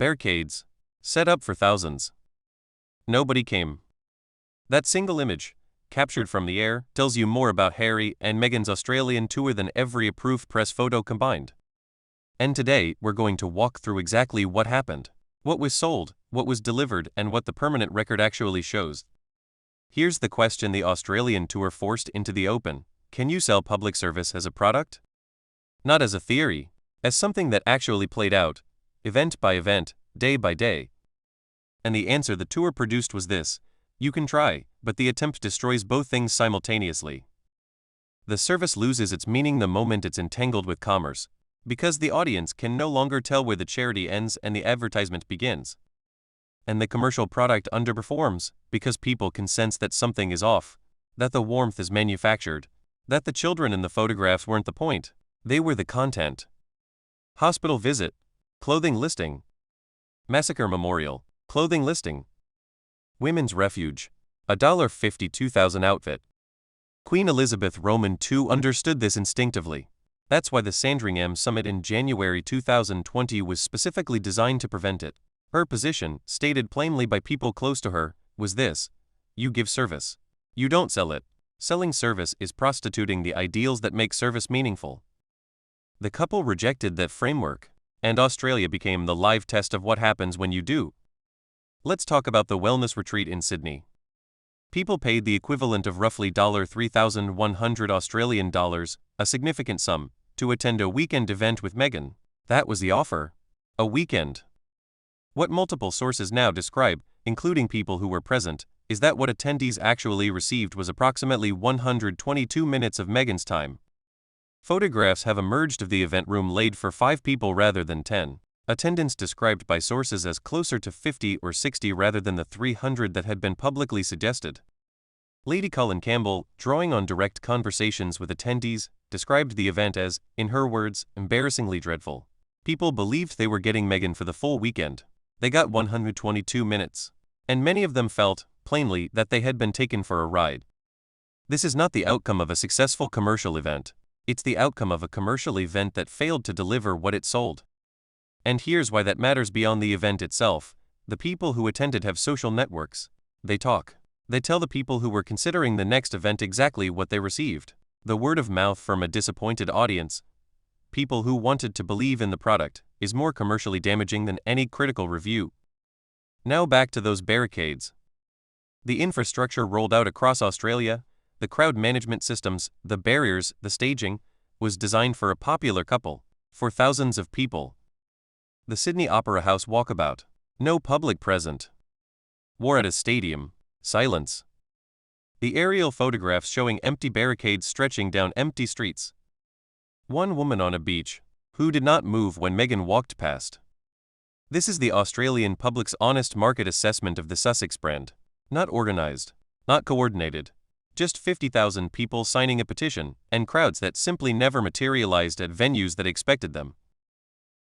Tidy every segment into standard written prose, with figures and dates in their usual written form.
barricades, set up for thousands. Nobody came. That single image, captured from the air, tells you more about Harry and Meghan's Australian tour than every approved press photo combined. And today, we're going to walk through exactly what happened, what was sold, what was delivered, and what the permanent record actually shows. Here's the question the Australian tour forced into the open: can you sell public service as a product? Not as a theory, as something that actually played out, event by event, day by day. And the answer the tour produced was this: you can try, but the attempt destroys both things simultaneously. The service loses its meaning the moment it's entangled with commerce, because the audience can no longer tell where the charity ends and the advertisement begins. And the commercial product underperforms, because people can sense that something is off, that the warmth is manufactured, that the children in the photographs weren't the point, they were the content. Hospital visit, clothing listing. Massacre memorial, clothing listing. Women's refuge, $52,000 outfit. Queen Elizabeth Roman II understood this instinctively. That's why the Sandringham Summit in January 2020 was specifically designed to prevent it. Her position, stated plainly by people close to her, was this: you give service. You don't sell it. Selling service is prostituting the ideals that make service meaningful. The couple rejected that framework, and Australia became the live test of what happens when you do. Let's talk about the wellness retreat in Sydney. People paid the equivalent of roughly $3,100 Australian dollars, a significant sum, to attend a weekend event with Meghan. That was the offer. A weekend. What multiple sources now describe, including people who were present, is that what attendees actually received was approximately 122 minutes of Meghan's time. Photographs have emerged of the event room laid for 5 people rather than 10. Attendance described by sources as closer to 50 or 60 rather than the 300 that had been publicly suggested. Lady Colin Campbell, drawing on direct conversations with attendees, described the event as, in her words, embarrassingly dreadful. People believed they were getting Meghan for the full weekend. They got 122 minutes. And many of them felt, plainly, that they had been taken for a ride. This is not the outcome of a successful commercial event. It's the outcome of a commercial event that failed to deliver what it sold. And here's why that matters beyond the event itself. The people who attended have social networks. They talk. They tell the people who were considering the next event exactly what they received. The word of mouth from a disappointed audience, people who wanted to believe in the product, is more commercially damaging than any critical review. Now back to those barricades. The infrastructure rolled out across Australia, the crowd management systems, the barriers, the staging, was designed for a popular couple, for thousands of people. The Sydney Opera House walkabout. No public present. War at a stadium. Silence. The aerial photographs showing empty barricades stretching down empty streets. One woman on a beach, who did not move when Meghan walked past. This is the Australian public's honest market assessment of the Sussex brand. Not organized, not coordinated. Just 50,000 people signing a petition, and crowds that simply never materialized at venues that expected them.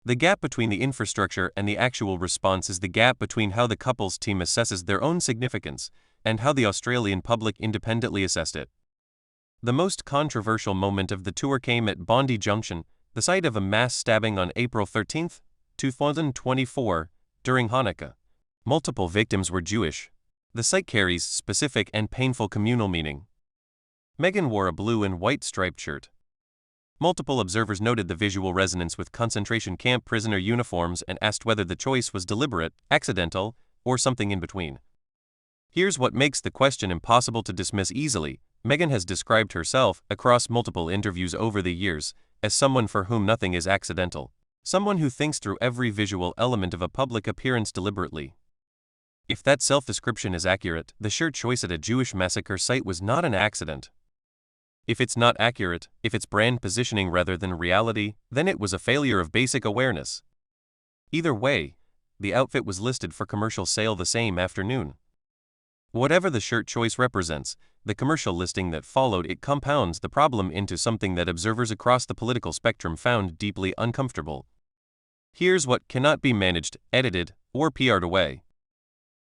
The gap between the infrastructure and the actual response is the gap between how the couple's team assesses their own significance and how the Australian public independently assessed it. The most controversial moment of the tour came at Bondi Junction, the site of a mass stabbing on April 13, 2024, during Hanukkah. Multiple victims were Jewish. The site carries specific and painful communal meaning. Meghan wore a blue and white striped shirt. Multiple observers noted the visual resonance with concentration camp prisoner uniforms and asked whether the choice was deliberate, accidental, or something in between. Here's what makes the question impossible to dismiss easily. Meghan has described herself, across multiple interviews over the years, as someone for whom nothing is accidental. Someone who thinks through every visual element of a public appearance deliberately. If that self-description is accurate, the shirt choice at a Jewish massacre site was not an accident. If it's not accurate, if it's brand positioning rather than reality, then it was a failure of basic awareness. Either way, the outfit was listed for commercial sale the same afternoon. Whatever the shirt choice represents, the commercial listing that followed it compounds the problem into something that observers across the political spectrum found deeply uncomfortable. Here's what cannot be managed, edited, or PR'd away.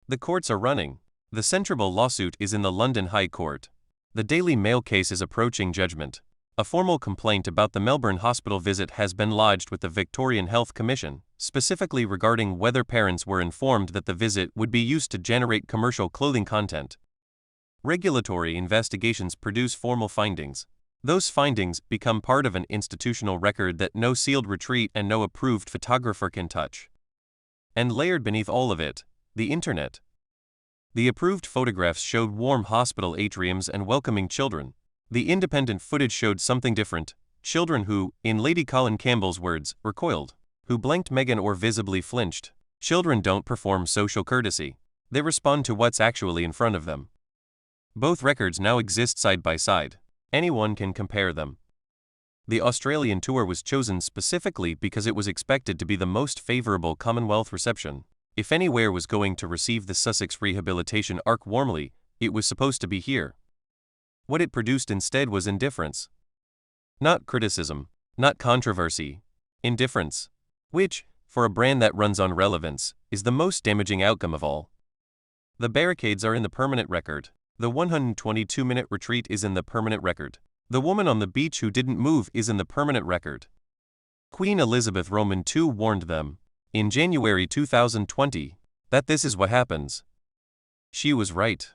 The courts are running. The central lawsuit is in the London High Court. The Daily Mail case is approaching judgment. A formal complaint about the Melbourne hospital visit has been lodged with the Victorian Health Commission, specifically regarding whether parents were informed that the visit would be used to generate commercial clothing content. Regulatory investigations produce formal findings. Those findings become part of an institutional record that no sealed retreat and no approved photographer can touch. And layered beneath all of it, the internet. The approved photographs showed warm hospital atriums and welcoming children. The independent footage showed something different: children who, in Lady Colin Campbell's words, recoiled, who blanked Meghan or visibly flinched. Children don't perform social courtesy. They respond to what's actually in front of them. Both records now exist side by side. Anyone can compare them. The Australian tour was chosen specifically because it was expected to be the most favorable Commonwealth reception. If anywhere was going to receive the Sussex rehabilitation arc warmly, it was supposed to be here. What it produced instead was indifference. Not criticism, not controversy. Indifference. Which, for a brand that runs on relevance, is the most damaging outcome of all. The barricades are in the permanent record. The 122-minute retreat is in the permanent record. The woman on the beach who didn't move is in the permanent record. Queen Elizabeth II warned them, in January 2020, that this is what happens. She was right.